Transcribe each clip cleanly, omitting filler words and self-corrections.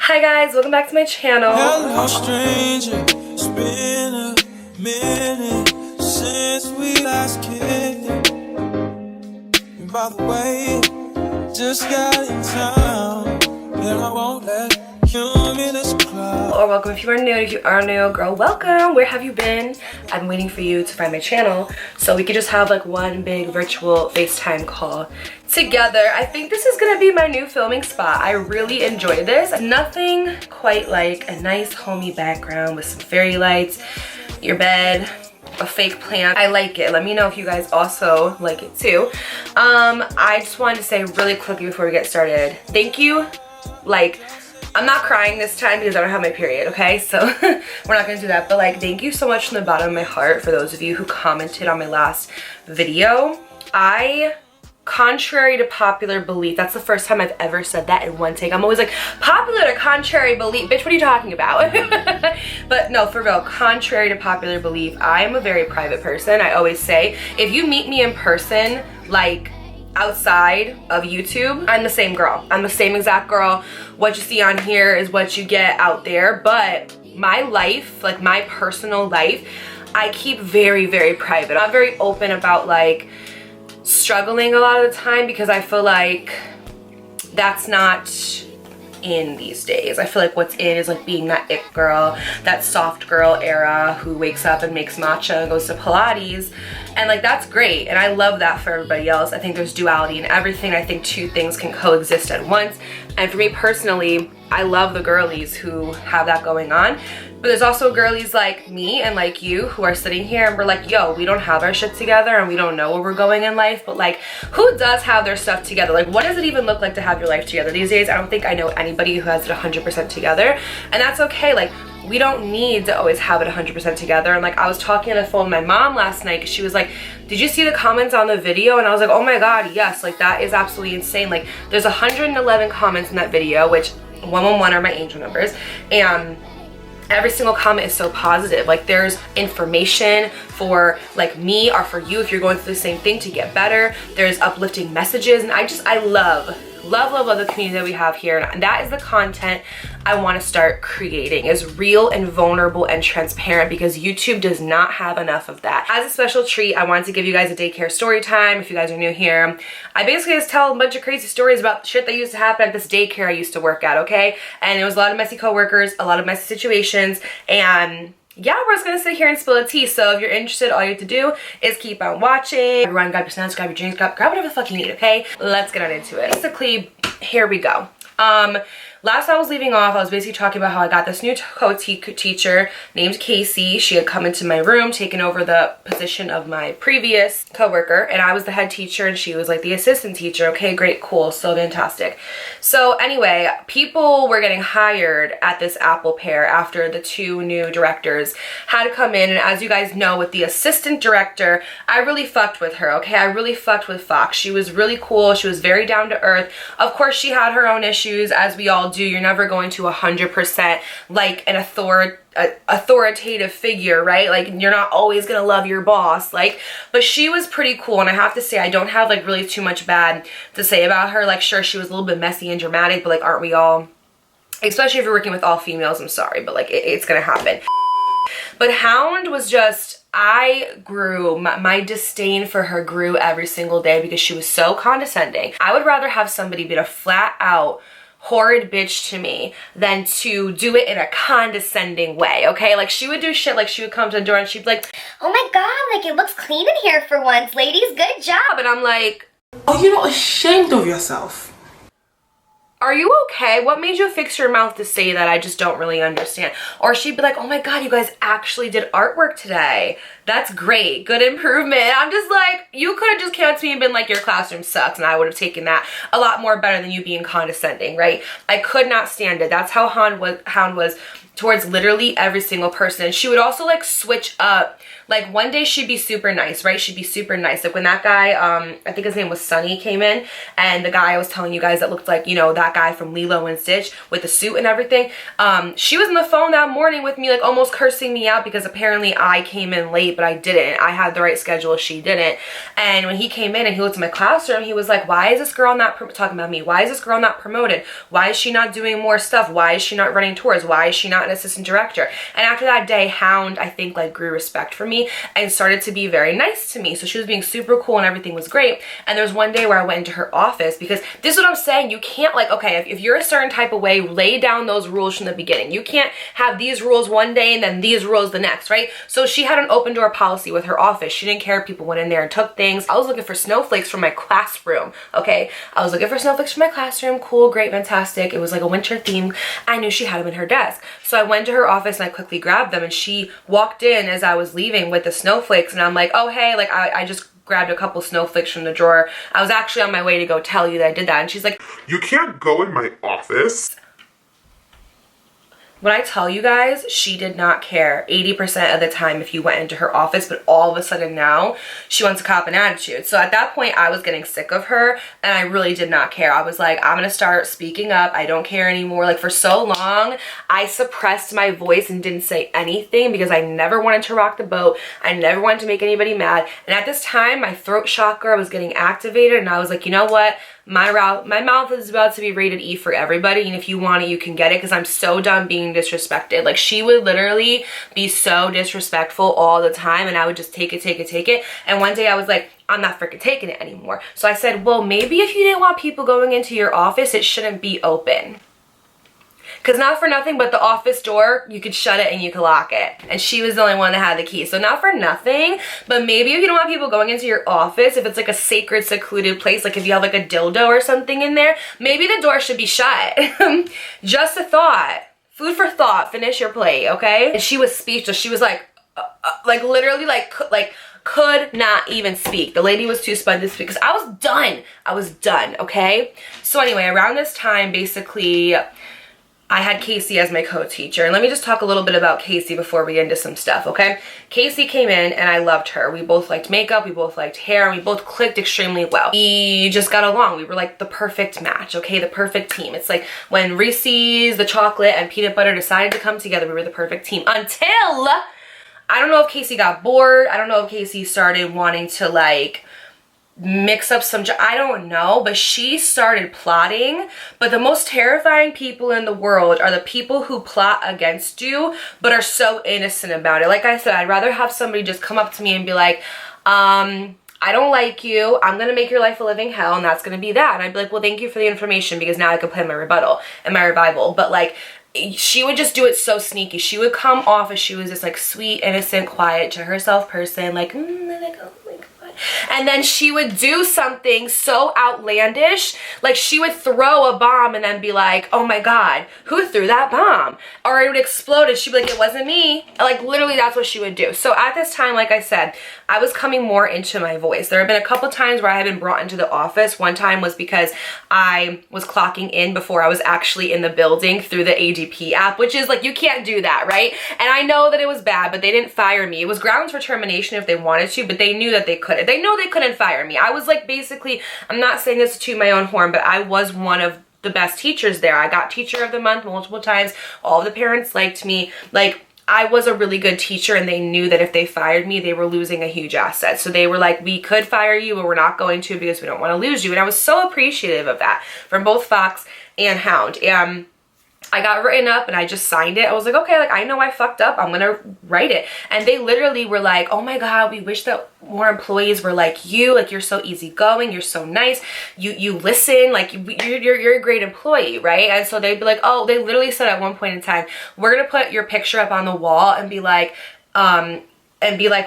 Hi guys, welcome back to my channel. Hello stranger, it's been a minute since we last kicked it. By the way, just got in town, and I won't let you in this club. Or welcome if you are new. If you are new, girl, welcome. Where have you been? I've been waiting for you to find my channel so we could just have like one big virtual FaceTime call together. I think this is gonna be my new filming spot. I really enjoy this. Nothing quite like a nice homey background with some fairy lights, your bed, a fake plant. I like it. Let me know if you guys also like it too. I just wanted to say really quickly before we get started, thank you. Like, I'm not crying this time because I don't have my period, okay? So we're not gonna do that, but like, thank you so much from the bottom of my heart for those of you who commented on my last video. Contrary to popular belief, that's the first time I've ever said that in one take. I'm always like, popular to contrary belief, bitch, what are you talking about? But no, for real, contrary to popular belief, I am a very private person. I always say, if you meet me in person, like outside of YouTube, I'm the same girl. I'm the same exact girl. What you see on here is what you get out there, but my life, like my personal life, I keep very, very private. I'm very open about like struggling a lot of the time because I feel like that's not in these days. I feel like what's in is like being that it girl, that soft girl era who wakes up and makes matcha and goes to Pilates, and like that's great and I love that for everybody else. I think there's duality in everything. I think two things can coexist at once, and for me personally, I love the girlies who have that going on. But there's also girlies like me and like you who are sitting here and we're like, yo, we don't have our shit together and we don't know where we're going in life, but like, who does have their stuff together? Like, what does it even look like to have your life together these days? I don't think I know anybody who has it 100% together, and that's okay. Like, we don't need to always have it 100% together. And like, I was talking on the phone with my mom last night because she was like, did you see the comments on the video? And I was like, oh my God, yes, like that is absolutely insane. Like, there's 111 comments in that video, which 111 are my angel numbers, and every single comment is so positive. Like, there's information for like me or for you if you're going through the same thing to get better. There's uplifting messages, and I love the community that we have here, and that is the content I want to start creating, is real and vulnerable and transparent, because YouTube does not have enough of that. As a special treat, I wanted to give you guys a daycare story time. If you guys are new here, I basically just tell a bunch of crazy stories about shit that used to happen at this daycare I used to work at, okay? And it was a lot of messy coworkers, a lot of messy situations, and yeah, we're just gonna sit here and spill the tea. So if you're interested, all you have to do is keep on watching. Everyone, grab your snacks, grab your drinks, grab whatever the fuck you need, okay? Let's get on into it. Basically, here we go. Last I was leaving off, I was basically talking about how I got this new co-teacher named Casey. She had come into my room, taken over the position of my previous coworker, and I was the head teacher and she was like the assistant teacher. Okay, great, cool, so fantastic. So anyway, people were getting hired at this apple pear after the two new directors had to come in, and as you guys know, with the assistant director, I really fucked with her, okay? I really fucked with Fox. She was really cool. She was very down to earth. Of course, she had her own issues, as we all do. You're never going to 100% like an authoritative figure, right? Like, you're not always gonna love your boss, like, but she was pretty cool, and I have to say, I don't have like really too much bad to say about her. Like, sure, she was a little bit messy and dramatic, but like, aren't we all? Especially if you're working with all females, I'm sorry, but like, it's gonna happen. But Hound was just, I grew, my disdain for her grew every single day because she was so condescending. I would rather have somebody be a flat out horrid bitch to me than to do it in a condescending way, okay? Like, she would do shit like she would come to the door and she'd be like, oh my God, like, it looks clean in here for once, ladies, good job. And I'm like, are you not ashamed of yourself? are you okay? What made you fix your mouth to say that? I just don't really understand. Or she'd be like, oh my God, you guys actually did artwork today. That's great, good improvement. I'm just like, you could have just came up to me and been like, your classroom sucks, and I would have taken that a lot more better than you being condescending, right? I could not stand it. That's how Hound was towards literally every single person. And she would also like switch up. Like, one day she'd be super nice, right? She'd be super nice. Like, when that guy, I think his name was Sunny, came in, and the guy I was telling you guys that looked like, you know, that guy from Lilo and Stitch with the suit and everything, she was on the phone that morning with me, like almost cursing me out because apparently I came in late but I didn't. I had the right schedule, she didn't. And when he came in and he looked at my classroom, he was like, why is this girl not, talking about me, why is this girl not promoted? Why is she not doing more stuff? Why is she not running tours? Why is she not an assistant director? And after that day, Hound, I think, like grew respect for me and started to be very nice to me. So she was being super cool and everything was great. And there was one day where I went into her office, because this is what I'm saying, you can't, like, okay, if you're a certain type of way, lay down those rules from the beginning. You can't have these rules one day and then these rules the next, right? So she had an open door policy with her office. She didn't care if people went in there and took things. I was looking for snowflakes for my classroom, okay? I was looking for snowflakes for my classroom. Cool, great, fantastic. It was like a winter theme. I knew she had them in her desk. So I went to her office and I quickly grabbed them, and she walked in as I was leaving with the snowflakes, and I'm like, oh, hey, like I just grabbed a couple snowflakes from the drawer. I was actually on my way to go tell you that I did that. And she's like, you can't go in my office. When I tell you guys, she did not care 80% of the time if you went into her office, but all of a sudden now she wants to cop an attitude. So at that point I was getting sick of her and I really did not care. I was like, I'm gonna start speaking up. I don't care anymore. Like, for so long I suppressed my voice and didn't say anything because I never wanted to rock the boat. I never wanted to make anybody mad. And at this time my throat chakra was getting activated and I was like, you know what? My mouth is about to be rated E for everybody, and if you want it, you can get it, because I'm so done being disrespected. Like, she would literally be so disrespectful all the time, and I would just take it. And one day I was like, I'm not freaking taking it anymore. So I said, well, maybe if you didn't want people going into your office, it shouldn't be open. Because not for nothing, but the office door, you could shut it and you could lock it. And she was the only one that had the key. So not for nothing, but maybe if you don't want people going into your office, if it's like a sacred, secluded place, like if you have like a dildo or something in there, maybe the door should be shut. Just a thought. Food for thought. Finish your plate, okay? And she was speechless. She was like literally could not even speak. The lady was too spun to speak because I was done, okay? So anyway, around this time, basically, I had Casey as my co-teacher. And let me just talk a little bit about Casey before we get into some stuff, okay? Casey came in and I loved her. We both liked makeup, we both liked hair, and we both clicked extremely well. We just got along. We were like the perfect match, okay? The perfect team. It's like when Reese's, the chocolate, and peanut butter decided to come together, we were the perfect team. Until, I don't know if Casey got bored. I don't know if Casey started wanting to like mix up some, I don't know, but she started plotting. But the most terrifying people in the world are the people who plot against you but are so innocent about it. Like I said, I'd rather have somebody just come up to me and be like, I don't like you, I'm gonna make your life a living hell, and that's gonna be that. And I'd be like, well, thank you for the information, because now I can plan my rebuttal and my revival. But like, she would just do it so sneaky. She would come off as she was this like sweet, innocent, quiet to herself person, like, oh my God. And then she would do something so outlandish, like she would throw a bomb and then be like, oh my God, who threw that bomb? Or it would explode and she'd be like, it wasn't me. Like, literally, that's what she would do. So at this time, like I said, I was coming more into my voice. There have been a couple times where I had been brought into the office. One time was because I was clocking in before I was actually in the building through the ADP app, which is like, you can't do that, right? And I know that it was bad, but they didn't fire me. It was grounds for termination if they wanted to, but they knew that they couldn't. They know they couldn't fire me. I was like, basically, I'm not saying this to my own horn, but I was one of the best teachers there. I got teacher of the month multiple times. All the parents liked me. Like, I was a really good teacher, and they knew that if they fired me, they were losing a huge asset. So they were like, we could fire you, but we're not going to, because we don't want to lose you. And I was so appreciative of that from both Fox and Hound. I got written up and I just signed it. I was like, okay, like, I know I fucked up, I'm gonna write it. And they literally were like, oh my God, we wish that more employees were like you. Like, you're so easygoing, you're so nice, you listen, like you're a great employee, right? And so they'd be like, oh, they literally said at one point in time, we're gonna put your picture up on the wall and be like,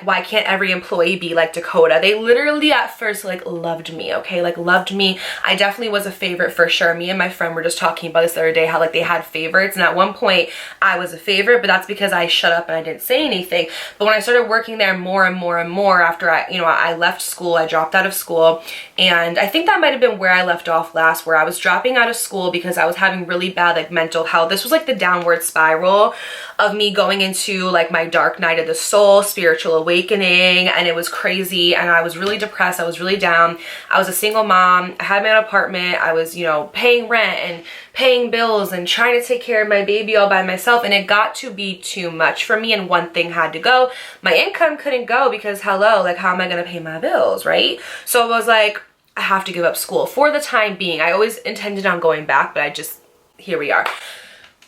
why can't every employee be like Dakota? They literally at first like loved me, okay? Like, loved me. I definitely was a favorite for sure. Me and my friend were just talking about this the other day, how like they had favorites, and at one point I was a favorite, but that's because I shut up and I didn't say anything. But when I started working there more and more and more after I left school, I dropped out of school, and I think that might have been where I left off last, where I was dropping out of school because I was having really bad like mental health. This was like the downward spiral of me going into like my dark night of the soul, spiritual awakening, and it was crazy, and I was really depressed. I was really down. I was a single mom. I had my own apartment. I was, you know, paying rent and paying bills and trying to take care of my baby all by myself, and it got to be too much for me, and one thing had to go. My income couldn't go because hello, like how am I going to pay my bills, right? So I was like, I have to give up school for the time being. I always intended on going back, but here we are.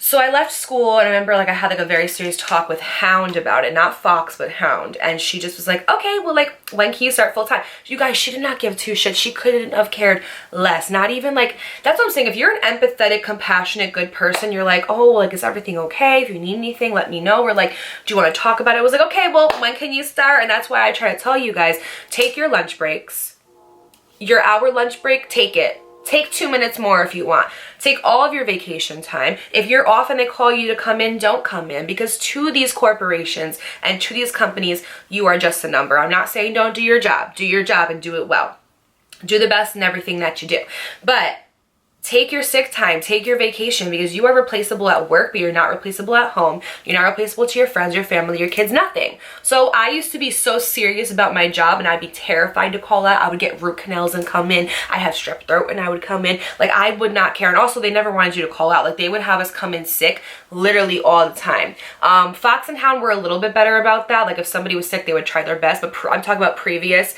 So I left school, and I remember like I had like a very serious talk with Hound about it, not Fox, but Hound. And she just was like, okay, well, like, when can you start full time? You guys, she did not give two shits. She couldn't have cared less. Not even like, that's what I'm saying. If you're an empathetic, compassionate, good person, you're like, oh, like, is everything okay? If you need anything, let me know. Or like, do you want to talk about it? I was like, okay, well, when can you start? And that's why I try to tell you guys, take your lunch breaks. Your hour lunch break, take it. Take 2 minutes more if you want. Take all of your vacation time. If you're off and they call you to come in, don't come in, because to these corporations and to these companies, you are just a number. I'm not saying don't do your job. Do your job and do it well. Do the best in everything that you do. But take your sick time, take your vacation, because you are replaceable at work, but you're not replaceable at home. You're not replaceable to your friends, your family, your kids, nothing. So I used to be so serious about my job, and I'd be terrified to call out. I would get root canals and come in. I have strep throat and I would come in. Like, I would not care. And also, they never wanted you to call out. Like, they would have us come in sick literally all the time. Fox and Hound were a little bit better about that. Like, if somebody was sick, they would try their best. But I'm talking about previous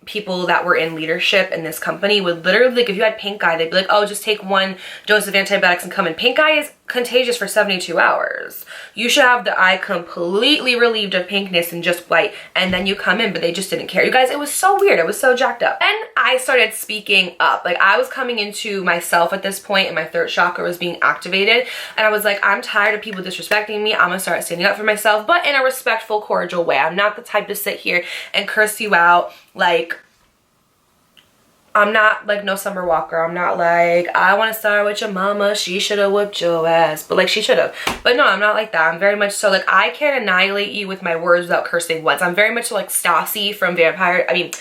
people that were in leadership in this company would literally, like, if you had pink eye, they'd be like, oh, just take 1 dose of antibiotics and come in. Pink eye is contagious for 72 hours. You should have the eye completely relieved of pinkness and just white, and then you come in, but they just didn't care. You guys, it was so weird. It was so jacked up. And I started speaking up. Like, I was coming into myself at this point, and my third chakra was being activated, and I was like, I'm tired of people disrespecting me. I'm gonna start standing up for myself, but in a respectful, cordial way. I'm not the type to sit here and curse you out. Like, I'm not like no Summer Walker. I'm not like, I want to start with your mama, she should have whooped your ass. But like, she should have. But no, I'm not like that. I'm very much so like, I can annihilate you with my words without cursing once. I'm very much like Stassi from Vampire Diaries.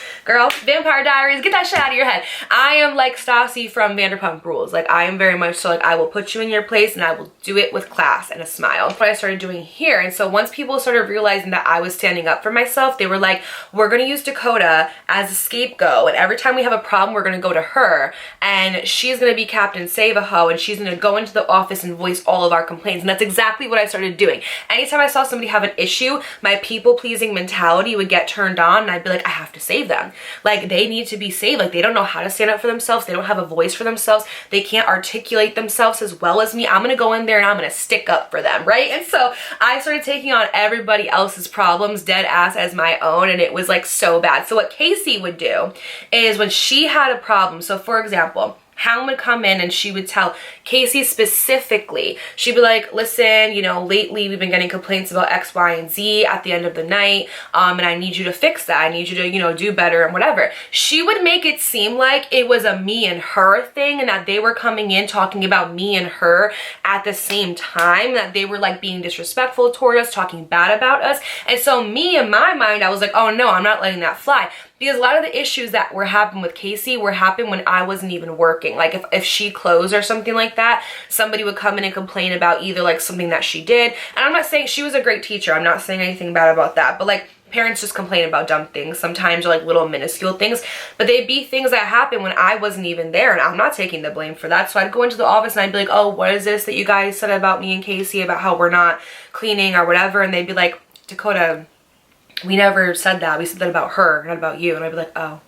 Get that shit out of your head. I am like Stassi from Vanderpump Rules. Like, I am very much so like, I will put you in your place, and I will do it with class and a smile. That's what I started doing here. And so once people started realizing that I was standing up for myself, they were like, we're going to use Dakota as a scapegoat. And every time we have a problem, we're going to go to her, and she's going to be Captain Save-A-Ho, and she's going to go into the office and voice all of our complaints. And that's exactly what I started doing. Anytime I saw somebody have an issue, my people-pleasing mentality would get turned on, and I'd be like, I have to save them. Like, they need to be saved. Like, they don't know how to stand up for themselves. They don't have a voice for themselves. They can't articulate themselves as well as me. I'm going to go in there and I'm going to stick up for them, right? And so I started taking on everybody else's problems dead ass as my own, and it was like so bad. So what Casey would do is when she had a problem, so for example, Hound would come in and she would tell Casey specifically, she'd be like, listen, you know, lately we've been getting complaints about X, Y, and Z at the end of the night, and I need you to fix that. I need you to, you know, do better and whatever. She would make it seem like it was a me and her thing, and that they were coming in talking about me and her at the same time, that they were like being disrespectful toward us, talking bad about us. And so me, in my mind, I was like, oh no, I'm not letting that fly. Because a lot of the issues that were happening with Casey were happening when I wasn't even working. Like, if she closed or something like that, somebody would come in and complain about either like something that she did. And I'm not saying she was a great teacher. I'm not saying anything bad about that. But like, parents just complain about dumb things sometimes, or like little minuscule things. But they'd be things that happen when I wasn't even there, and I'm not taking the blame for that. So I'd go into the office and I'd be like, oh, what is this that you guys said about me and Casey about how we're not cleaning or whatever? And they'd be like, Dakota, we never said that. We said that about her, not about you. And I'd be like, oh.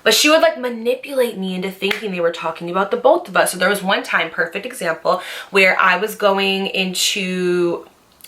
But she would like manipulate me into thinking they were talking about the both of us. So there was one time, perfect example, where I was going into...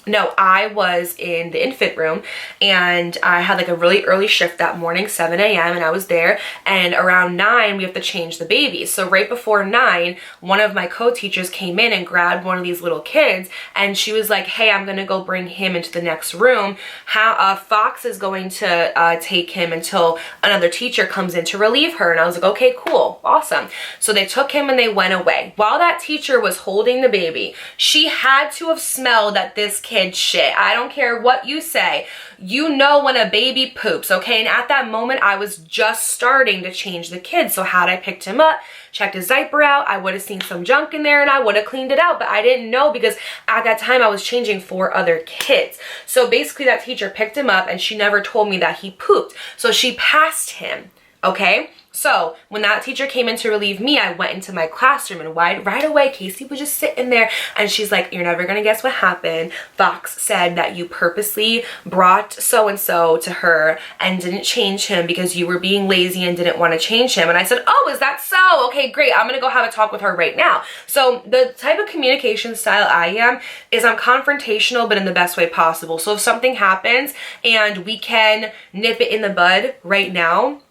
No, I was in the infant room, and I had like a really early shift that morning, 7 a.m. and I was there, and around 9 we have to change the baby. So right before 9, one of my co-teachers came in and grabbed one of these little kids, and she was like, hey, I'm gonna go bring him into the next room. Fox is going to take him until another teacher comes in to relieve her. And I was like, okay, cool, awesome. So they took him and they went away. While that teacher was holding the baby, she had to have smelled that this kid kid shit. I don't care what you say. You know when a baby poops, okay? And at that moment, I was just starting to change the kid. So had I picked him up, checked his diaper out, I would have seen some junk in there and I would have cleaned it out. But I didn't know because at that time I was changing 4 other kids. So basically that teacher picked him up and she never told me that he pooped. So she passed him, okay? So when that teacher came in to relieve me, I went into my classroom and right away, Casey was just sitting there and she's like, you're never gonna guess what happened. Fox said that you purposely brought so-and-so to her and didn't change him because you were being lazy and didn't want to change him. And I said, oh, is that so? Okay, great. I'm gonna go have a talk with her right now. So the type of communication style I am is I'm confrontational, but in the best way possible. So if something happens and we can nip it in the bud right now,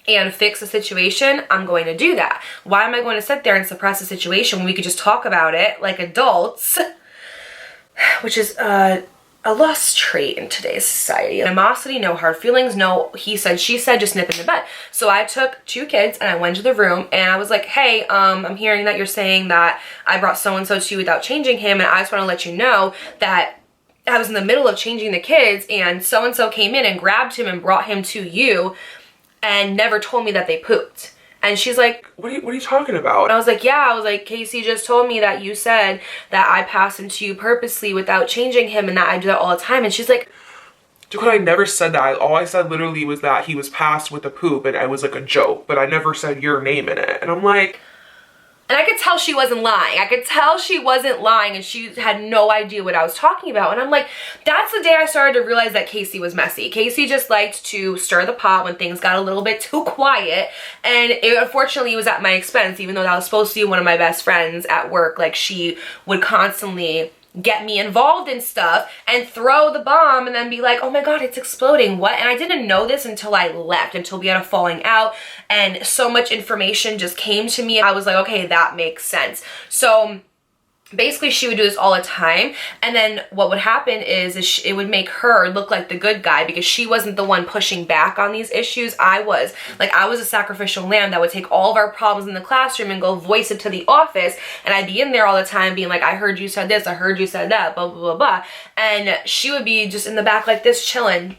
and fix the situation, I'm going to do that. Why am I going to sit there and suppress the situation when we could just talk about it like adults, which is a lost trait in today's society. Animosity, no hard feelings, no he said, she said, just nip in the bud. So I took 2 kids and I went to the room and I was like, hey, I'm hearing that you're saying that I brought so-and-so to you without changing him, and I just want to let you know that I was in the middle of changing the kids and so-and-so came in and grabbed him and brought him to you and never told me that they pooped. And she's like, What are you talking about? and I was like, yeah. I was like, Casey just told me that you said that I passed him to you purposely without changing him and that I do that all the time. And she's like, Dakota, I never said that. All I said literally was that he was passed with a poop and it was like a joke, but I never said your name in it. And I'm like, and I could tell she wasn't lying. I could tell she wasn't lying and she had no idea what I was talking about. And I'm like, that's the day I started to realize that Casey was messy. Casey just liked to stir the pot when things got a little bit too quiet. And it unfortunately was at my expense, even though that was supposed to be one of my best friends at work. Like, she would constantly get me involved in stuff and throw the bomb and then be like, oh my God, it's exploding. What? And I didn't know this until I left, until we had a falling out and so much information just came to me. I was like, okay, that makes sense. So basically she would do this all the time, and then what would happen is it would make her look like the good guy because she wasn't the one pushing back on these issues. I was a sacrificial lamb that would take all of our problems in the classroom and go voice it to the office, and I'd be in there all the time being like, I heard you said this, I heard you said that, blah blah blah blah, and she would be just in the back like this chilling.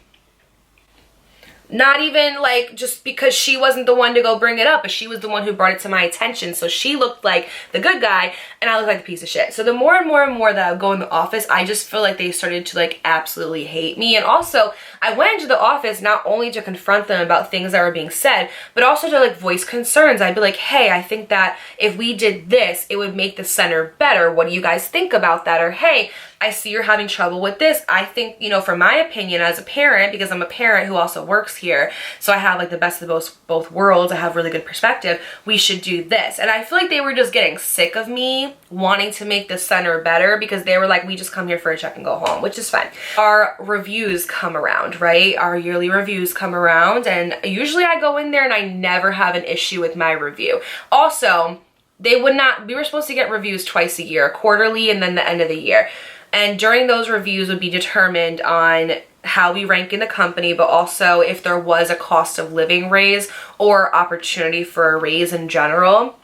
Not even like just because she wasn't the one to go bring it up, but she was the one who brought it to my attention. So she looked like the good guy and I looked like the piece of shit. So the more and more and more that I would go in the office, I just feel like they started to like absolutely hate me. And also I went into the office not only to confront them about things that were being said, but also to like voice concerns. I'd be like, hey, I think that if we did this, it would make the center better. What do you guys think about that? Or, hey, I see you're having trouble with this. I think, you know, from my opinion as a parent, because I'm a parent who also works here, so I have like the best of both worlds, I have really good perspective, we should do this. And I feel like they were just getting sick of me wanting to make the center better because they were like, we just come here for a check and go home, which is fine. Our reviews come around, right? Our yearly reviews come around, and usually I go in there and I never have an issue with my review. Also, we were supposed to get reviews twice a year, quarterly and then the end of the year. And during those reviews would be determined on how we rank in the company, but also if there was a cost of living raise or opportunity for a raise in general.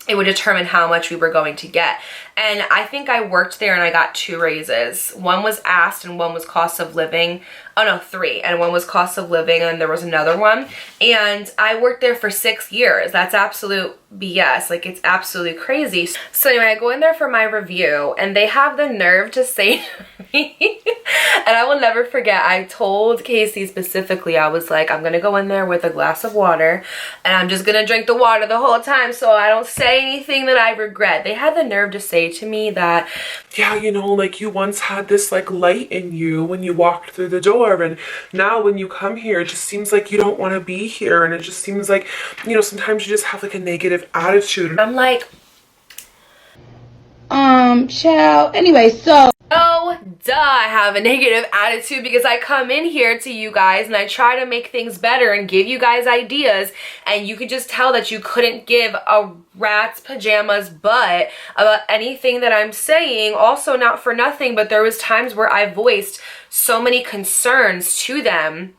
It would determine how much we were going to get. And I think I worked there and I got 2 raises. One was asked and one was cost of living. Oh no, 3. And one was cost of living and there was another one. And I worked there for 6 years. That's absolute BS. Like, it's absolutely crazy. So anyway, I go in there for my review and they have the nerve to say to me, and I will never forget, I told Casey specifically, I was like, I'm gonna go in there with a glass of water and I'm just gonna drink the water the whole time so I don't say anything that I regret. They had the nerve to say to me that, yeah, you know, like, you once had this like light in you when you walked through the door, and now when you come here, it just seems like you don't want to be here, and it just seems like, you know, sometimes you just have like a negative attitude. And I'm like, child. Anyway, so. oh, duh, I have a negative attitude because I come in here to you guys and I try to make things better and give you guys ideas, and you could just tell that you couldn't give a rat's pajamas butt about anything that I'm saying. Also, not for nothing, but there was times where I voiced so many concerns to them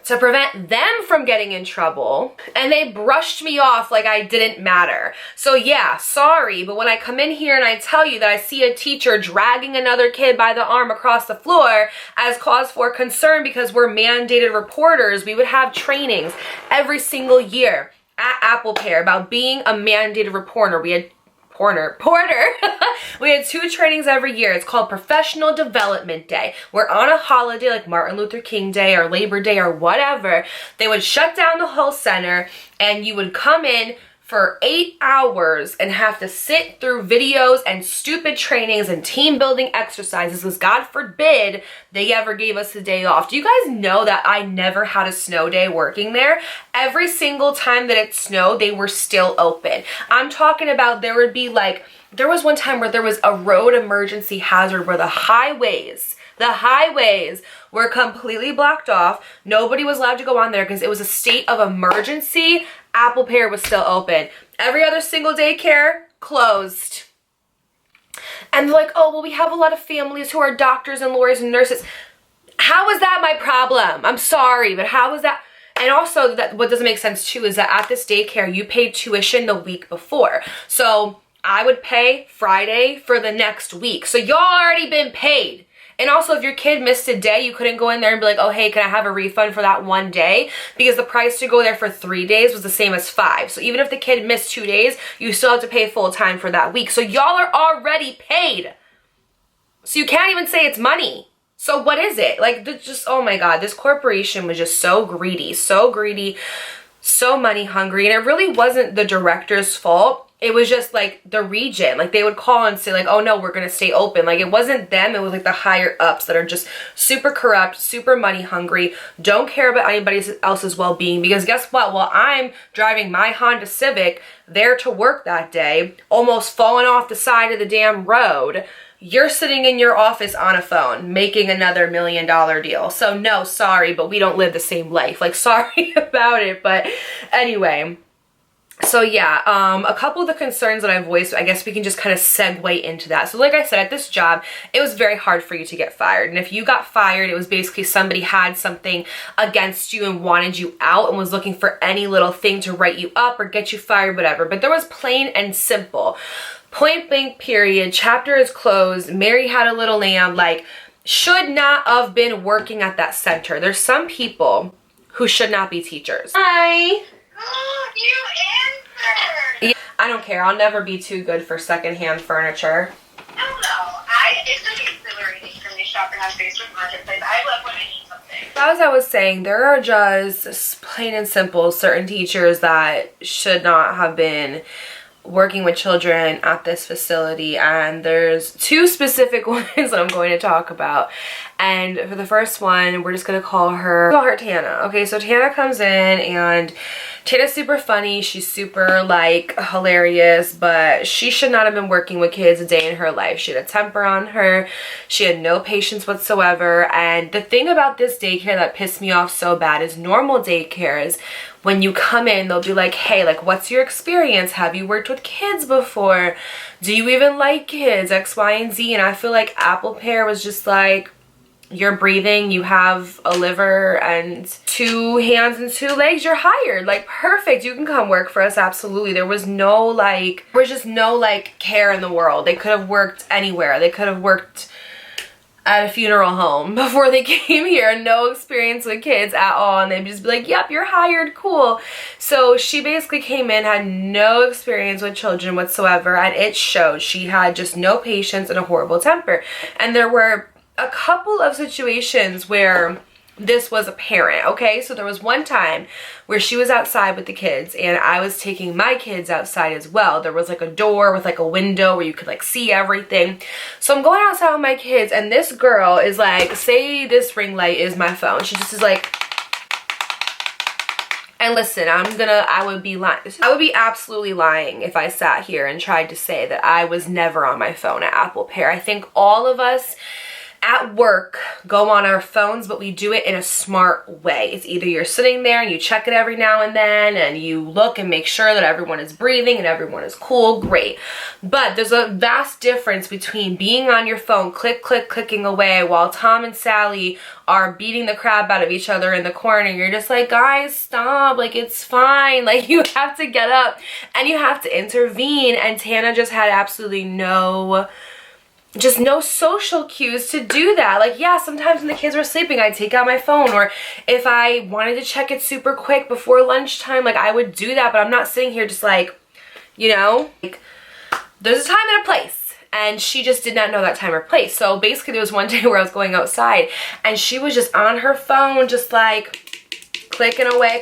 to prevent them from getting in trouble, and they brushed me off like I didn't matter. So yeah, sorry, but when I come in here and I tell you that I see a teacher dragging another kid by the arm across the floor as cause for concern because we're mandated reporters, we would have trainings every single year at Apple Pear about being a mandated reporter. We had Porter. We had 2 trainings every year. It's called Professional Development Day. We're on a holiday like Martin Luther King Day or Labor Day or whatever. They would shut down the whole center and you would come in for 8 hours and have to sit through videos and stupid trainings and team building exercises because God forbid they ever gave us a day off. Do you guys know that I never had a snow day working there? Every single time that it snowed, they were still open. I'm talking about there would be like, there was one time where there was a road emergency hazard where the highways were completely blocked off. Nobody was allowed to go on there because it was a state of emergency. Apple Pear was still open. Every other single daycare closed. And they're like, oh, well, we have a lot of families who are doctors and lawyers and nurses. How is that my problem? I'm sorry, but how is that? And also, that what doesn't make sense too is that at this daycare, you paid tuition the week before. So I would pay Friday for the next week. So y'all already been paid. And also, if your kid missed a day, you couldn't go in there and be like, oh, hey, can I have a refund for that one day? Because the price to go there for 3 days was the same as 5. So even if the kid missed 2 days, you still have to pay full time for that week. So y'all are already paid. So you can't even say it's money. So what is it? Like, just, oh my God, this corporation was just so greedy, so money hungry. And it really wasn't the director's fault. It was just like the region, like they would call and say like, oh no, we're going to stay open. Like it wasn't them. It was like the higher ups that are just super corrupt, super money hungry, don't care about anybody else's well-being. Because guess what? While I'm driving my Honda Civic there to work that day, almost falling off the side of the damn road, you're sitting in your office on a phone making another $1 million deal. So no, sorry, but we don't live the same life. Like, sorry about it. But anyway. So yeah, a couple of the concerns that I voiced, I guess we can just kind of segue into that. So like I said, at this job, it was very hard for you to get fired. And if you got fired, it was basically somebody had something against you and wanted you out and was looking for any little thing to write you up or get you fired, whatever. But there was plain and simple, point blank period, chapter is closed, Mary had a little lamb, like should not have been working at that center. There's some people who should not be teachers. Hi. Oh, you answered! Yeah, I don't care. I'll never be too good for secondhand furniture. I don't know. It's like exhilarating for me shopping on Facebook Marketplace. I love when I need something. As I was saying, there are just plain and simple certain teachers that should not have been working with children at this facility, and there's 2 specific ones that I'm going to talk about. And for the first one, we're just gonna call her Tana. Okay, so Tana comes in and Tana's super funny, she's super like hilarious, but she should not have been working with kids a day in her life. She had a temper on her, she had no patience whatsoever. And the thing about this daycare that pissed me off so bad is normal daycares, when you come in, they'll be like, hey, like, what's your experience? Have you worked with kids before? Do you even like kids? X, Y, and Z. And I feel like Apple Pear was just like, you're breathing, you have a liver and 2 hands and 2 legs, you're hired. Like, perfect, you can come work for us, absolutely. There was no like, care in the world. They could have worked anywhere. They could have worked at a funeral home before they came here, no experience with kids at all, and they'd just be like, yep, you're hired, cool. So she basically came in, had no experience with children whatsoever, and it showed. She had just no patience and a horrible temper. And there were a couple of situations where this was apparent, okay? So there was one time where she was outside with the kids and I was taking my kids outside as well. There was like a door with like a window where you could like see everything. So I'm going outside with my kids and this girl is like, say this ring light is my phone. She just is like, and listen, I would be lying. I would be absolutely lying if I sat here and tried to say that I was never on my phone at Apple Pear. I think all of us at work go on our phones, but we do it in a smart way. It's either you're sitting there and you check it every now and then and you look and make sure that everyone is breathing and everyone is cool, great. But there's a vast difference between being on your phone, clicking away while Tom and Sally are beating the crap out of each other in the corner. You're just like, guys, stop, like it's fine. Like you have to get up and you have to intervene. And Tana just had absolutely no social cues to do that. Like, yeah, sometimes when the kids were sleeping, I'd take out my phone, or if I wanted to check it super quick before lunchtime, like I would do that, but I'm not sitting here just like, you know, like there's a time and a place. And she just did not know that time or place. So basically there was one day where I was going outside and she was just on her phone, just like clicking away.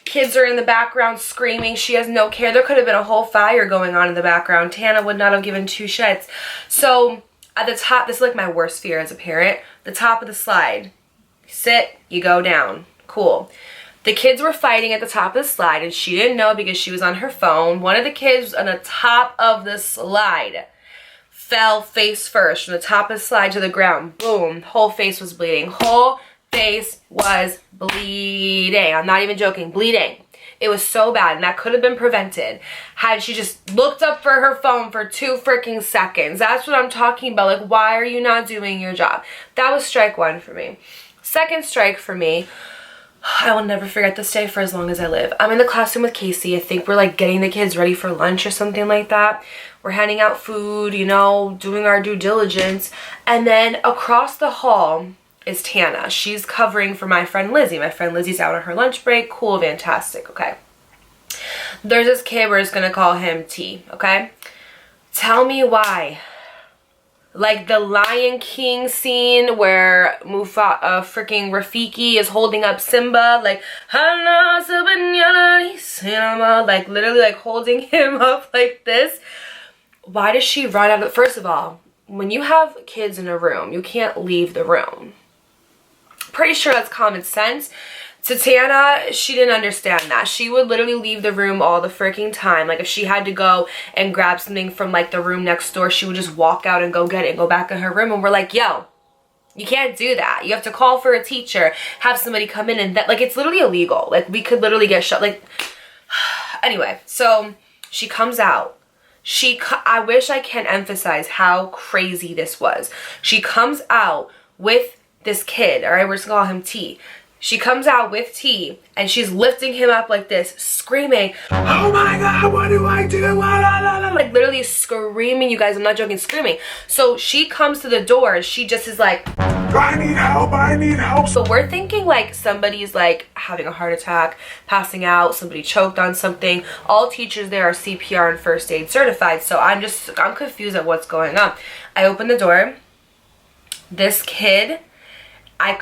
Kids are in the background screaming. She has no care. There could have been a whole fire going on in the background. Tana would not have given two shits. So at the top, this is like my worst fear as a parent, the top of the slide. Sit, you go down. Cool. The kids were fighting at the top of the slide and she didn't know because she was on her phone. One of the kids on the top of the slide fell face first from the top of the slide to the ground. Boom. Whole face was bleeding. Whole face was bleeding. I'm not even joking. Bleeding. It was so bad and that could have been prevented had she just looked up for her phone for 2 freaking seconds. That's what I'm talking about. Like, why are you not doing your job? That was strike 1 for me. Second strike for me, I will never forget this day for as long as I live. I'm in the classroom with Casey. I think we're like getting the kids ready for lunch or something like that. We're handing out food, you know, doing our due diligence. And then across the hall is Tana. She's covering for my friend Lizzie. My friend Lizzie's out on her lunch break. Cool, fantastic, okay. There's this kid, we're just gonna call him T, okay? Tell me why. Like the Lion King scene where freaking Rafiki is holding up Simba, like, like literally like holding him up like this. Why does she run out of, first of all, when you have kids in a room, you can't leave the room. Pretty sure that's common sense. To Tana, she didn't understand that. She would literally leave the room all the freaking time. Like if she had to go and grab something from like the room next door, she would just walk out and go get it and go back in her room. And we're like, yo, you can't do that. You have to call for a teacher, have somebody come in, and that, like, it's literally illegal. Like we could literally get shut. Like, anyway, so she comes out. I wish I can emphasize how crazy this was. She comes out with this kid, all right, we're just gonna call him T. She comes out with T and she's lifting him up like this, screaming, oh my God, what do I do? Like literally screaming, you guys, I'm not joking, screaming. So she comes to the door and she just is like, I need help. So we're thinking like somebody's like having a heart attack, passing out, somebody choked on something. All teachers there are CPR and first aid certified. So I'm confused at what's going on. I open the door. This kid, I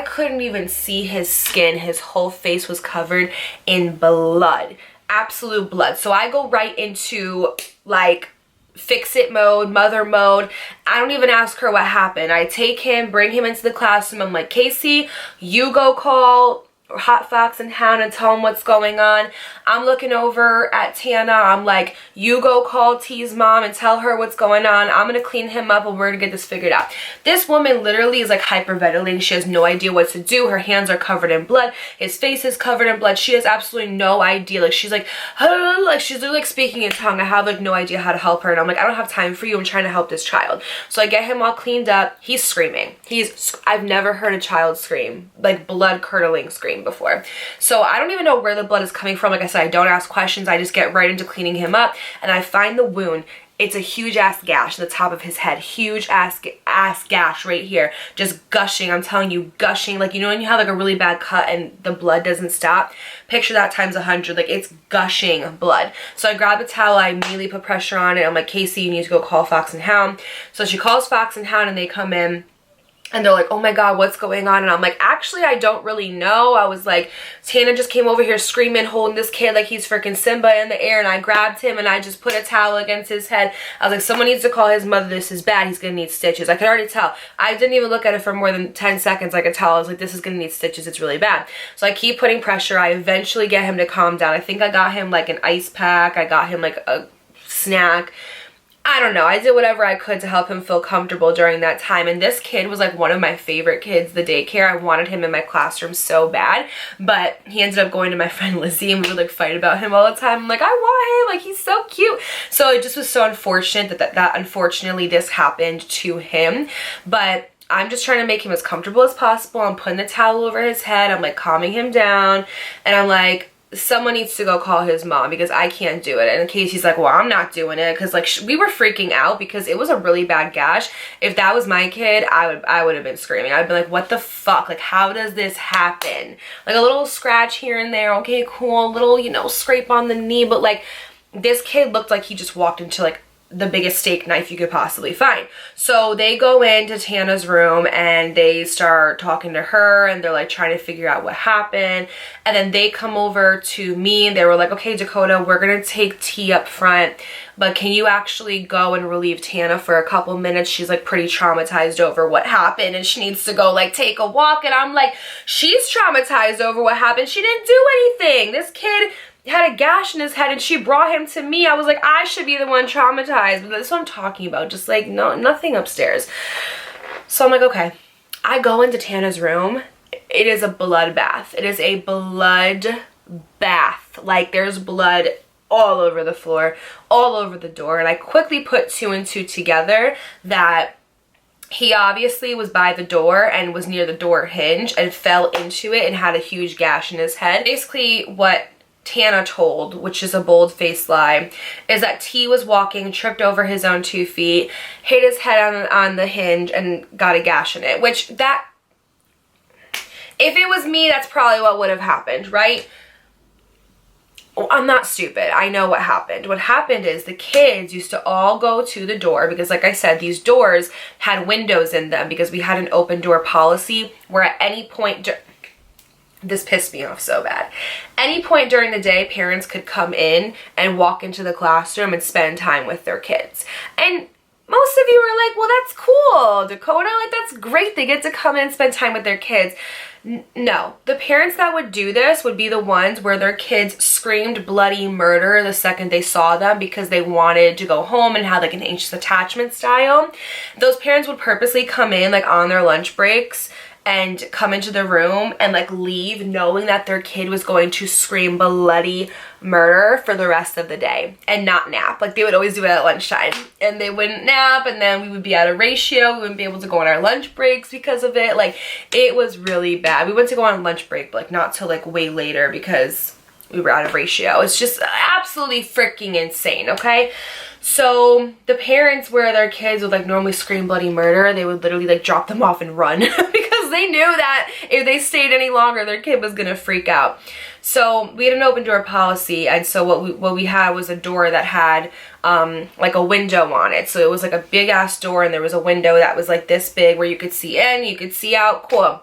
couldn't even see his skin. His whole face was covered in blood, absolute blood. So I go right into like fix it mode, mother mode. I don't even ask her what happened. I take him, bring him into the classroom. I'm like, Casey, you go call Hot Fox and Hound and tell him what's going on. I'm looking over at Tana. I'm like, you go call T's mom and tell her what's going on. I'm gonna clean him up and we're gonna get this figured out. This woman literally is like hyperventilating. She has no idea what to do. Her hands are covered in blood. His face is covered in blood. She has absolutely no idea. Like she's like she's literally like speaking in tongue. I have like no idea how to help her, and I'm like, I don't have time for you. I'm trying to help this child. So I get him all cleaned up. He's screaming. I've never heard a child scream, like blood curdling scream before. So I don't even know where the blood is coming from. Like I said, I don't ask questions. I just get right into cleaning him up, and I find the wound. It's a huge ass gash at the top of his head. Huge ass gash right here. Just gushing. I'm telling you, gushing. Like, you know when you have like a really bad cut and the blood doesn't stop? Picture that times 100. Like, it's gushing blood. So I grab a towel. I immediately put pressure on it. I'm like, Casey, you need to go call Fox and Hound. So she calls Fox and Hound and they come in. And they're like, oh my God, what's going on? And I'm like, actually, I don't really know. I was like, Tana just came over here screaming, holding this kid like he's freaking Simba in the air. And I grabbed him and I just put a towel against his head. I was like, someone needs to call his mother. This is bad. He's going to need stitches. I could already tell. I didn't even look at it for more than 10 seconds. I could tell. I was like, this is going to need stitches. It's really bad. So I keep putting pressure. I eventually get him to calm down. I think I got him like an ice pack. I got him like a snack. I don't know. I did whatever I could to help him feel comfortable during that time. And this kid was like one of my favorite kids, the daycare. I wanted him in my classroom so bad, but he ended up going to my friend Lizzie, and we would like fight about him all the time. I'm like, I want him, like he's so cute. So it just was so unfortunate that unfortunately this happened to him. But I'm just trying to make him as comfortable as possible. I'm putting the towel over his head. I'm like calming him down, and I'm like, someone needs to go call his mom because I can't do it. And in case he's like, well, I'm not doing it, because like we were freaking out because it was a really bad gash. If that was my kid, I would have been screaming. I'd be like, what the fuck? Like, how does this happen? Like a little scratch here and there, okay, cool, little, you know, scrape on the knee, but like this kid looked like he just walked into like the biggest steak knife you could possibly find. So they go into Tana's room and they start talking to her, and they're like trying to figure out what happened. And then they come over to me and they were like, okay, Dakota, we're gonna take T up front, but can you actually go and relieve Tana for a couple minutes? She's like pretty traumatized over what happened and she needs to go like take a walk. And I'm like, she's traumatized over what happened. She didn't do anything. This kid had a gash in his head and she brought him to me. I was like, I should be the one traumatized. But that's what I'm talking about. Just like, no, nothing upstairs. So I'm like, okay. I go into Tana's room. It is a bloodbath. It is a blood bath. Like there's blood all over the floor, all over the door. And I quickly put 2 and 2 together that he obviously was by the door and was near the door hinge and fell into it and had a huge gash in his head. Basically what Tana told, which is a bold-faced lie, is that T was walking, tripped over his own 2 feet, hit his head on the hinge, and got a gash in it. Which that, if it was me, that's probably what would have happened, right? I'm not stupid. I know what happened. What happened is the kids used to all go to the door because, like I said, these doors had windows in them because we had an open door policy where at any point, this pissed me off so bad. Any point during the day, parents could come in and walk into the classroom and spend time with their kids. And most of you were like, well, that's cool, Dakota. Like, that's great. They get to come in and spend time with their kids. No. The parents that would do this would be the ones where their kids screamed bloody murder the second they saw them because they wanted to go home and have like an anxious attachment style. Those parents would purposely come in like on their lunch breaks and come into the room and like leave knowing that their kid was going to scream bloody murder for the rest of the day and not nap. Like they would always do it at lunchtime and they wouldn't nap, and then we would be out of ratio. We wouldn't be able to go on our lunch breaks because of it. Like it was really bad. We went to go on lunch break, but like not till like way later because we were out of ratio. It's just absolutely freaking insane, okay? So the parents where their kids would like normally scream bloody murder, they would literally like drop them off and run because they knew that if they stayed any longer, their kid was gonna freak out. So we had an open door policy, and so what we had was a door that had like a window on it. So it was like a big ass door, and there was a window that was like this big where you could see in, you could see out. Cool.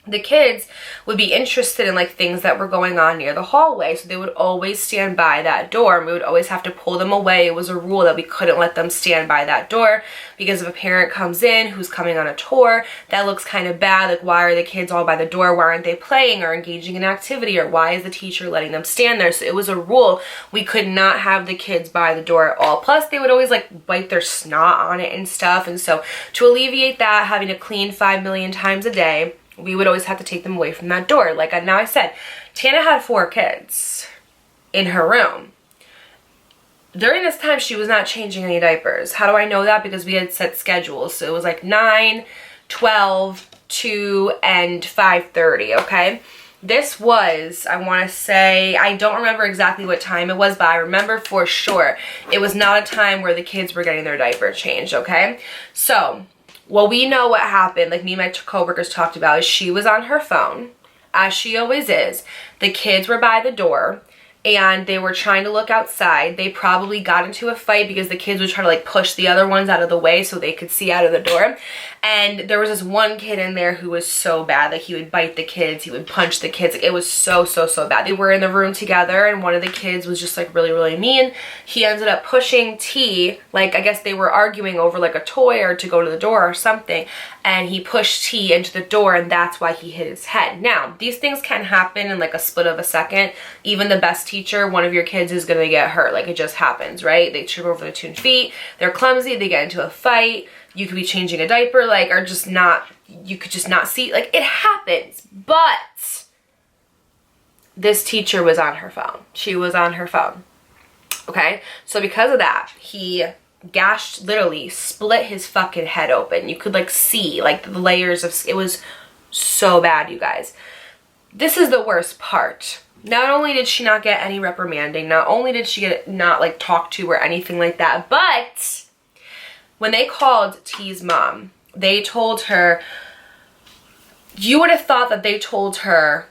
The kids would be interested in like things that were going on near the hallway, so they would always stand by that door, and we would always have to pull them away. It was a rule that we couldn't let them stand by that door because if a parent comes in who's coming on a tour, that looks kind of bad. Like, why are the kids all by the door? Why aren't they playing or engaging in activity, or why is the teacher letting them stand there? So it was a rule. We could not have the kids by the door at all. Plus they would always like bite their snot on it and stuff, and so to alleviate that, having to clean 5 million times a day, we would always have to take them away from that door. Like now I said, Tana had 4 kids in her room. During this time, she was not changing any diapers. How do I know that? Because we had set schedules. So it was like 9, 12, 2, and 5:30, okay? This was, I want to say, I don't remember exactly what time it was, but I remember for sure it was not a time where the kids were getting their diaper changed, okay? So well, we know what happened, like me and my coworkers talked about, is she was on her phone, as she always is. The kids were by the door, and they were trying to look outside. They probably got into a fight because the kids would try to like push the other ones out of the way so they could see out of the door. And there was this one kid in there who was so bad that he would bite the kids, he would punch the kids. It was so bad. They were in the room together, and one of the kids was just like really mean. He ended up pushing T, like I guess they were arguing over like a toy or to go to the door or something, and he pushed T into the door, and that's why he hit his head. Now, these things can happen in like a split of a second. Even the best teacher, one of your kids is gonna get hurt. Like, it just happens, right? They trip over their 2 feet, they're clumsy, they get into a fight, you could be changing a diaper, like, or just not, you could just not see, like, it happens. But this teacher was on her phone. She was on her phone. Okay? So because of that, he gashed, literally split his fucking head open. You could like see like the layers of, it was so bad, you guys. This is the worst part. Not only did she not get any reprimanding, not only did she get not like talked to or anything like that, but when they called T's mom, they told her, you would have thought that they told her,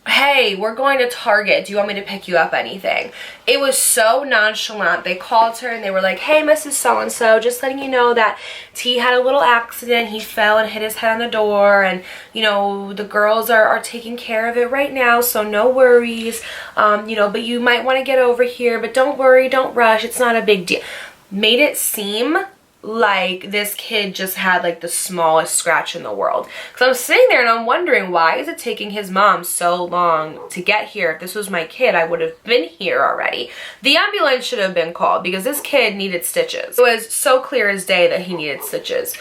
hey, we're going to Target, do you want me to pick you up anything? It was so nonchalant. They called her and they were like, hey, Mrs. So-and-so, just letting you know that T had a little accident. He fell and hit his head on the door, and you know, the girls are taking care of it right now, so no worries. You know, but you might want to get over here, but don't worry, don't rush, it's not a big deal. Made it seem like this kid just had like the smallest scratch in the world. Because I'm sitting there and I'm wondering, why is it taking his mom so long to get here? If this was my kid, I would have been here already. The ambulance should have been called because this kid needed stitches. It was so clear as day that he needed stitches.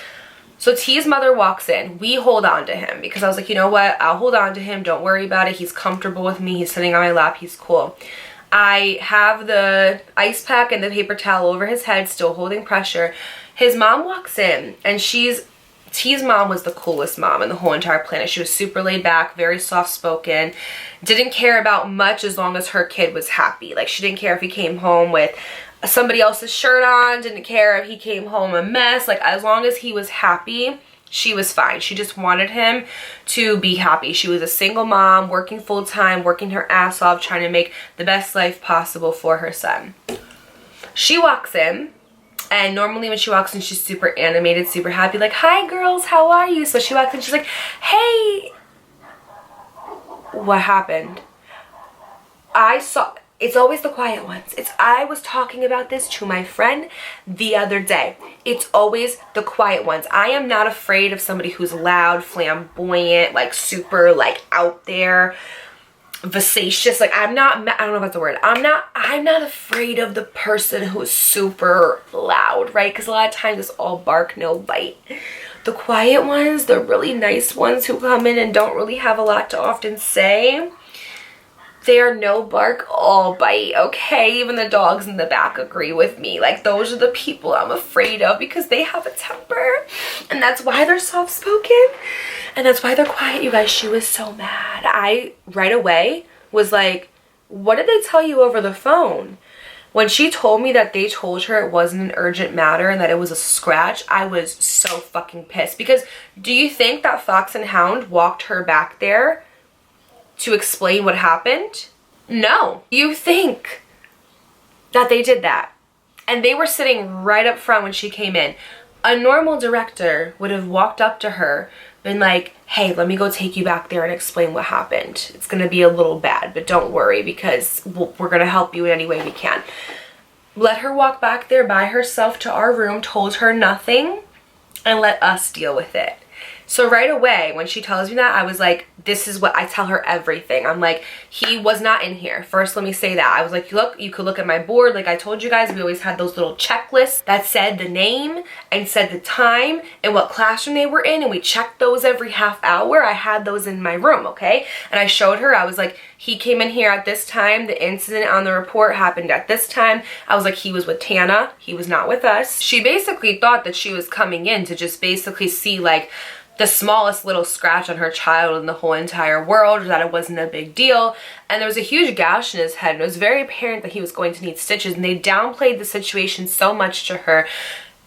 So T's mother walks in. We hold on to him because I was like, you know what? I'll hold on to him. Don't worry about it. He's comfortable with me. He's sitting on my lap. He's cool. I have the ice pack and the paper towel over his head, still holding pressure. His mom walks in, and T's mom was the coolest mom in the whole entire planet. She was super laid back, very soft-spoken, didn't care about much as long as her kid was happy. Like, she didn't care if he came home with somebody else's shirt on, didn't care if he came home a mess. Like, as long as he was happy, she was fine. She just wanted him to be happy. She was a single mom, working full-time, working her ass off, trying to make the best life possible for her son. She walks in. And normally when she walks in, she's super animated, super happy, like, hi girls, how are you? So she walks in, she's like, hey. What happened? It's always the quiet ones. I was talking about this to my friend the other day. It's always the quiet ones. I am not afraid of somebody who's loud, flamboyant, like super like out there, vivacious. Like, I don't know if that's the word. I'm not afraid of the person who's super loud, right? Because a lot of times it's all bark, no bite. The quiet ones, the really nice ones who come in and don't really have a lot to often say, they are no bark, all bite, okay? Even the dogs in the back agree with me. Like, those are the people I'm afraid of because they have a temper. And that's why they're soft-spoken. And that's why they're quiet, you guys. She was so mad. I, right away, was like, what did they tell you over the phone? When she told me that they told her it wasn't an urgent matter and that it was a scratch, I was so fucking pissed. Because do you think that Fox and Hound walked her back there to explain what happened? No. You think that they did that? And they were sitting right up front when she came in. A normal director would have walked up to her, been like, hey, let me go take you back there and explain what happened. It's gonna be a little bad, but don't worry because we're gonna help you in any way we can. Let her walk back there by herself to our room, told her nothing, and let us deal with it. So right away, when she tells me that, I was like, this is what I tell her everything. I'm like, he was not in here. First, let me say that. I was like, look, you could look at my board. Like I told you guys, we always had those little checklists that said the name and said the time and what classroom they were in. And we checked those every half hour. I had those in my room, okay? And I showed her, I was like, he came in here at this time. The incident on the report happened at this time. I was like, he was with Tana. He was not with us. She basically thought that she was coming in to just basically see like the smallest little scratch on her child in the whole entire world, that it wasn't a big deal. And there was a huge gash in his head, and it was very apparent that he was going to need stitches, and they downplayed the situation so much to her,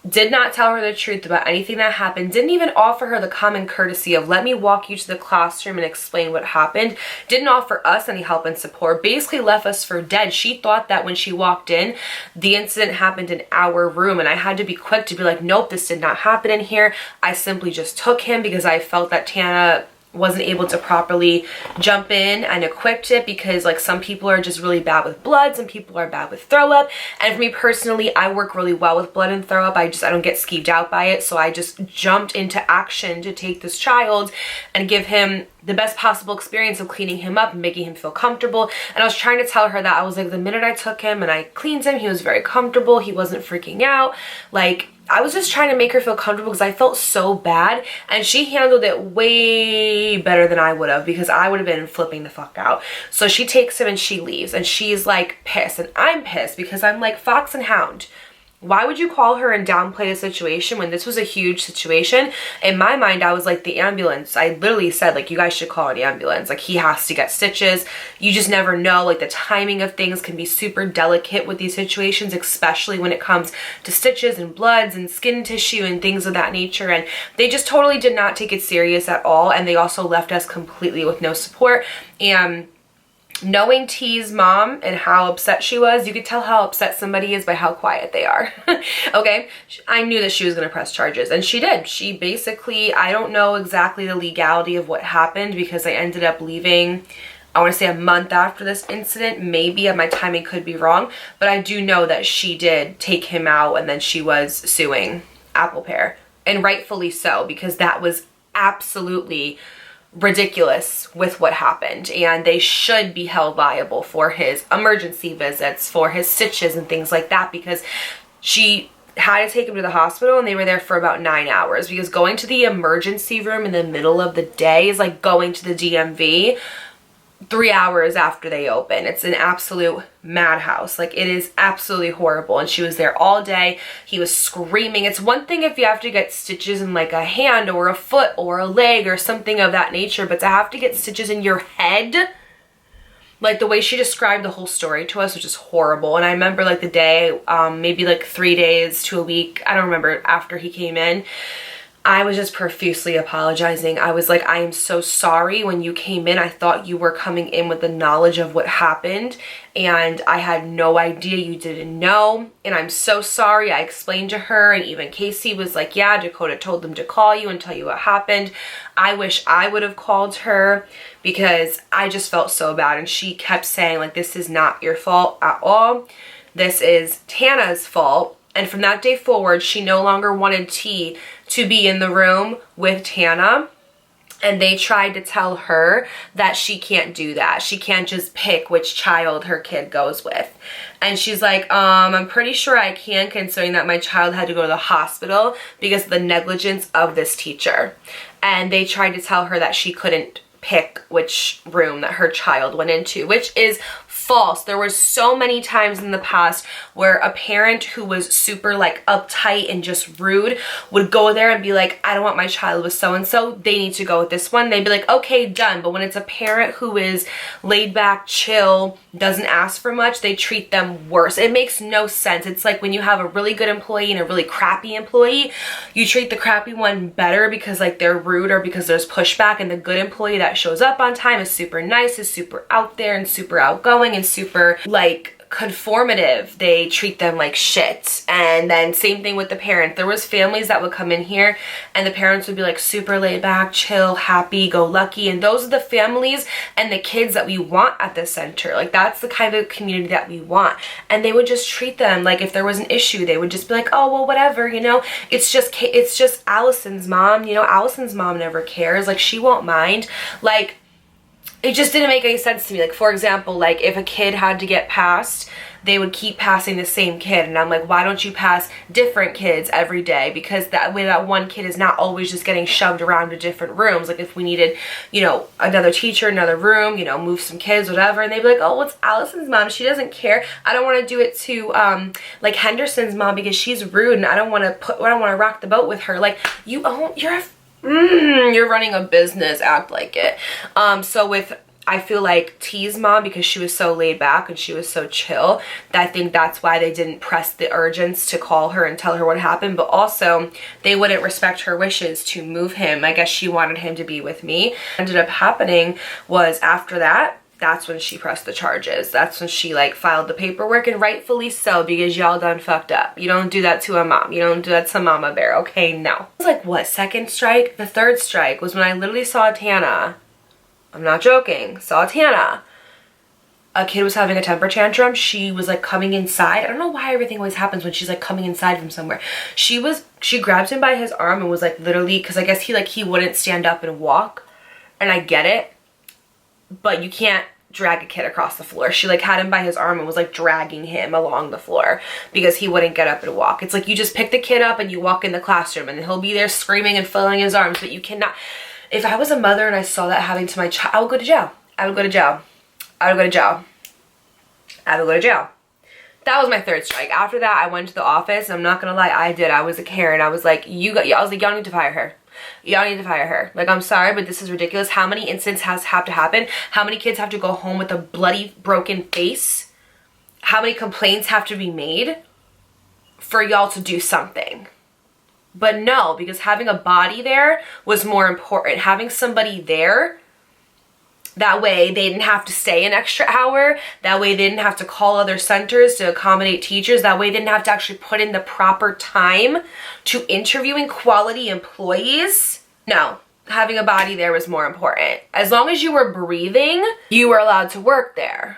did not tell her the truth about anything that happened, didn't even offer her the common courtesy of let me walk you to the classroom and explain what happened, didn't offer us any help and support, basically left us for dead. She thought that when she walked in, the incident happened in our room, and I had to be quick to be like, nope, this did not happen in here. I simply just took him because I felt that Tana wasn't able to properly jump in and equipped it, because like some people are just really bad with blood, some people are bad with throw up, and for me personally, I work really well with blood and throw up. I don't get skeeved out by it, so I just jumped into action to take this child and give him the best possible experience of cleaning him up and making him feel comfortable. And I was trying to tell her that I was like, the minute I took him and I cleaned him, he was very comfortable. He wasn't freaking out. Like, I was just trying to make her feel comfortable because I felt so bad, and she handled it way better than I would have, because I would have been flipping the fuck out. So she takes him and she leaves, and she's like pissed, and I'm pissed because I'm like, fox and hound. Why would you call her and downplay the situation when this was a huge situation? In my mind, I was like, the ambulance. I literally said, like, you guys should call an ambulance. Like, he has to get stitches. You just never know. Like, the timing of things can be super delicate with these situations, especially when it comes to stitches and bloods and skin tissue and things of that nature. And they just totally did not take it serious at all. And they also left us completely with no support. And knowing T's mom and how upset she was, you could tell how upset somebody is by how quiet they are. Okay, I knew that she was going to press charges, and she did. She basically, I don't know exactly the legality of what happened, because I ended up leaving, I want to say a month after this incident. Maybe my timing could be wrong, but I do know that she did take him out, and then she was suing Apple Pear, and rightfully so, because that was absolutely ridiculous with what happened, and they should be held liable for his emergency visits, for his stitches and things like that, because she had to take him to the hospital and they were there for about 9 hours, because going to the emergency room in the middle of the day is like going to the DMV 3 hours after they open. It's an absolute madhouse. Like, it is absolutely horrible. And she was there all day. He was screaming. It's one thing if you have to get stitches in like a hand or a foot or a leg or something of that nature, but to have to get stitches in your head, like the way she described the whole story to us was just horrible. And I remember like the day, maybe like 3 days to a week, I don't remember, after he came in, I was just profusely apologizing. I was like, I am so sorry. When you came in, I thought you were coming in with the knowledge of what happened, and I had no idea you didn't know, and I'm so sorry. I explained to her, and even Casey was like, yeah, Dakota told them to call you and tell you what happened. I wish I would have called her, because I just felt so bad. And she kept saying, like, this is not your fault at all. This is Tana's fault. And from that day forward, she no longer wanted T to be in the room with Tana. And they tried to tell her that she can't do that. She can't just pick which child her kid goes with. And she's like, I'm pretty sure I can, considering that my child had to go to the hospital because of the negligence of this teacher. And they tried to tell her that she couldn't pick which room that her child went into, which is false. There were so many times in the past where a parent who was super like uptight and just rude would go there and be like, I don't want my child with so-and-so, they need to go with this one. They'd be like, okay, done. But when it's a parent who is laid back, chill, doesn't ask for much, they treat them worse. It makes no sense. It's like when you have a really good employee and a really crappy employee, you treat the crappy one better because like they're rude or because there's pushback, and the good employee that shows up on time is super nice, is super out there and super outgoing and super like conformative. They treat them like shit. And then same thing with the parent. There was families that would come in here and the parents would be like super laid back, chill, happy, go lucky, and those are the families and the kids that we want at the center. Like, that's the kind of community that we want. And they would just treat them like, if there was an issue, they would just be like, oh well, whatever, you know, it's just Allison's mom, you know, Allison's mom never cares, like she won't mind. Like, it just didn't make any sense to me. Like, for example, like if a kid had to get passed, they would keep passing the same kid. And I'm like, why don't you pass different kids every day? Because that way that one kid is not always just getting shoved around to different rooms. Like if we needed, you know, another teacher, another room, you know, move some kids, whatever. And they'd be like, oh, what's Allison's mom? She doesn't care. I don't want to do it to like Henderson's mom because she's rude and I don't want to rock the boat with her. Like, you're running a business, act like it. So with, I feel like T's mom, because she was so laid back and she was so chill, I think that's why they didn't press the urgence to call her and tell her what happened. But also, they wouldn't respect her wishes to move him. I guess she wanted him to be with me. What ended up happening was after that, that's when she pressed the charges. That's when she like filed the paperwork, and rightfully so, because y'all done fucked up. You don't do that to a mom. You don't do that to Mama Bear, okay? No. It was like, what, second strike? The third strike was when I literally saw Tana. I'm not joking. Saw Tana. A kid was having a temper tantrum. She was like coming inside. I don't know why everything always happens when she's like coming inside from somewhere. She grabbed him by his arm and was like literally, because I guess he wouldn't stand up and walk. and I get it, but you can't drag a kid across the floor. She like had him by his arm and was like dragging him along the floor because he wouldn't get up and walk. It's like you just pick the kid up and you walk in the classroom and he'll be there screaming and flailing his arms, but you cannot. If I was a mother and I saw that happening to my child, I would go to jail. I would go to jail. I would go to jail. I would go to jail. That was my third strike. After that, I went to the office, and I'm not gonna lie, I did. I was a Karen. I was like, y'all need to fire her. Y'all need to fire her. Like, I'm sorry, but this is ridiculous. How many incidents have to happen? How many kids have to go home with a bloody, broken face? How many complaints have to be made for y'all to do something? But no, because having a body there was more important. Having somebody there, that way they didn't have to stay an extra hour. That way they didn't have to call other centers to accommodate teachers. That way they didn't have to actually put in the proper time to interviewing quality employees. No, having a body there was more important. As long as you were breathing, you were allowed to work there.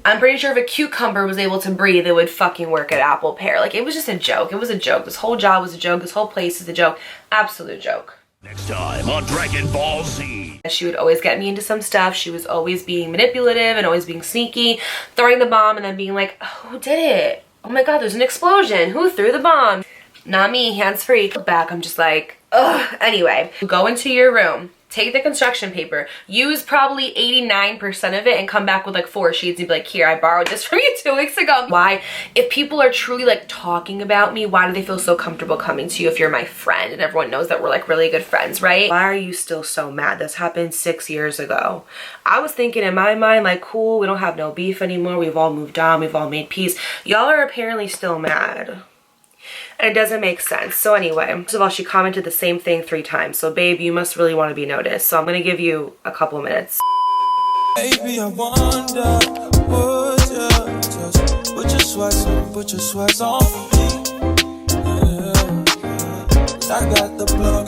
I'm pretty sure if a cucumber was able to breathe, it would fucking work at Apple Pear. Like, it was just a joke. It was a joke. This whole job was a joke. This whole place is a joke. Absolute joke. Next time on Dragon Ball Z. She would always get me into some stuff. She was always being manipulative and always being sneaky, throwing the bomb and then being like, oh, who did it? Oh my God, there's an explosion. Who threw the bomb? Not me, hands free. Back, I'm just like, ugh. Anyway, go into your room. Take the construction paper, use probably 89% of it and come back with like 4 sheets and be like, here, I borrowed this from you 2 weeks ago. Why? If people are truly like talking about me, why do they feel so comfortable coming to you if you're my friend and everyone knows that we're like really good friends, right? Why are you still so mad? This happened 6 years ago. I was thinking in my mind, like, cool, we don't have no beef anymore. We've all moved on. We've all made peace. Y'all are apparently still mad. And it doesn't make sense. So anyway, first of all, she commented the same thing 3 times. So babe, you must really want to be noticed. So I'm going to give you a couple minutes. Baby, I wonder, would you just put your sweats on for me? Yeah. I got the plug.